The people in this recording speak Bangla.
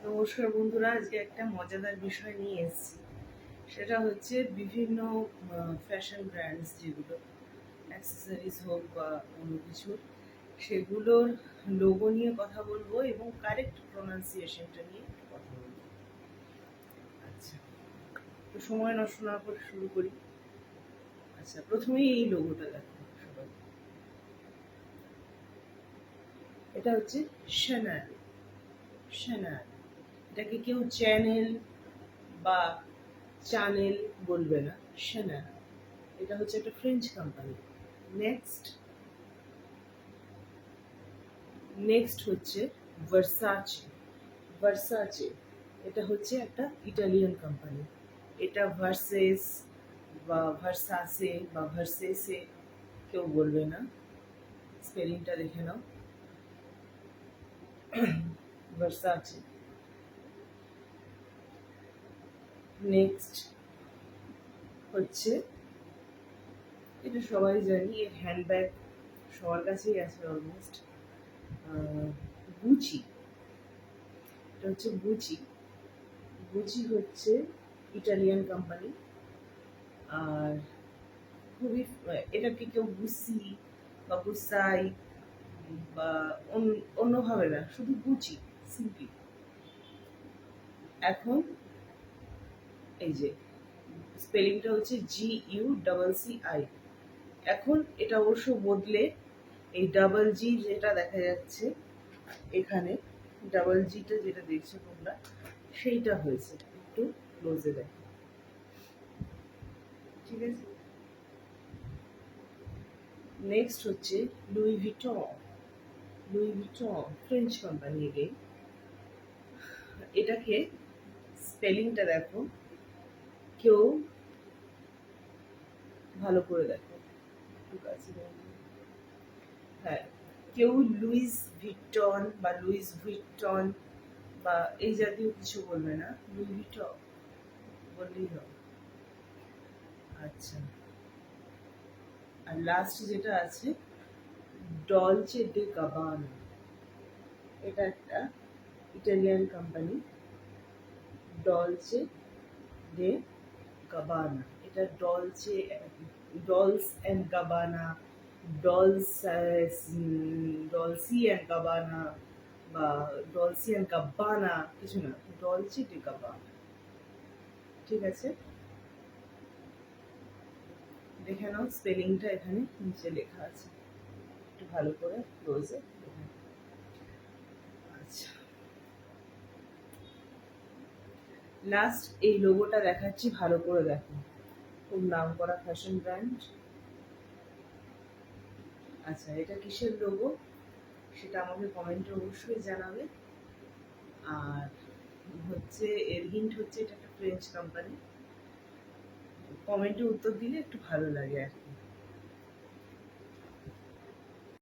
নমস্কার বন্ধুরা, আজকে একটা মজাদার বিষয় নিয়ে এসেছি। সেটা হচ্ছে বিভিন্ন ফ্যাশন ব্র্যান্ডস, যেগুলো অ্যাক্সেসরিজ হোক বা অন্য কিছু, সেগুলোর লোগো নিয়ে কথা বলবো এবং কারেক্ট প্রোনাউন্সিয়েশনটা নিয়ে একটু কথা বলবো। আচ্ছা, তো সময় নষ্ট না করে শুরু করি। আচ্ছা, প্রথমেই এই লোগোটা দেখো সবাই। এটা হচ্ছে শ্যানেল। শ্যানেল, এটাকে কেউ চ্যানেল বা চ্যানেল বলবে না, শ্যানেল। এটা হচ্ছে একটা ফ্রেঞ্চ কোম্পানি। নেক্সট নেক্সট হচ্ছে ভার্সাচে। ভার্সাচে, এটা হচ্ছে একটা ইটালিয়ান কোম্পানি। এটা ভার্সেস বা ভার্সাসে বা ভার্সেসে কেউ বলবে না, স্পেলিংটা দেখে নাও। ভার্সাচে। নেক্সট হচ্ছে, এটা সবাই জানি, এর হ্যান্ডব্যাগ সবার কাছেই আছে অলমোস্ট, গুচি। এটা হচ্ছে গুচি। গুচি হচ্ছে ইটালিয়ান কোম্পানি। আর খুবই, এটাকে কেউ গুসি বা গুসাই বা অন্যভাবে না, শুধু গুচি, সিম্পলি। এখন এই যে স্পেলিংটা হচ্ছে GUCCI। এখন এটা অবশ্য বদলে এই ডাবল জি যেটা দেখা যাচ্ছে এখানে, ডাবল জিটা যেটা দেখছো তোমরা, সেইটা হয়েছে। একটু ক্লোজে দেখো, ঠিক আছে। নেক্সট হচ্ছে Louis Vuitton. Louis Vuitton French company again. এটাকে স্পেলিংটা দেখো, কেউ ভালো করে দেখো, ঠিক আছে। হ্যাঁ, কেউ লুইস ভিটন বা লুইস ভিটন বা এই জাতীয় কিছু বলবে না, লুই ভিটন বললেই হবে। আচ্ছা, আর লাস্ট যেটা আছে, ডলচে ডে গাবানা। এটা একটা Italian company, Dolce de Gabbana. এটা dolls and Gabbana, dolls Dolce and Gabbana বা ডলসি অ্যান্ড গাব্বানা কিছু না, ডলচে ডে গাবানা, ঠিক আছে। দেখে নাও, স্পেলিংটা এখানে নিচে লেখা আছে, একটু ভালো করে ক্লোজে দেখে। আচ্ছা, লাস্ট এই লোগোটা দেখাচ্ছি, ভালো করে দেখো। খুব নাম করা ফ্যাশন ব্র্যান্ড। আচ্ছা, এটা কিসের লোগো সেটা আমাকে কমেন্টে অবশ্যই জানাবে। আর হচ্ছে, এর হিন্ট হচ্ছে এটা একটা ফ্রেঞ্চ কোম্পানি। কমেন্টে উত্তর দিলে একটু ভালো লাগে আর কি।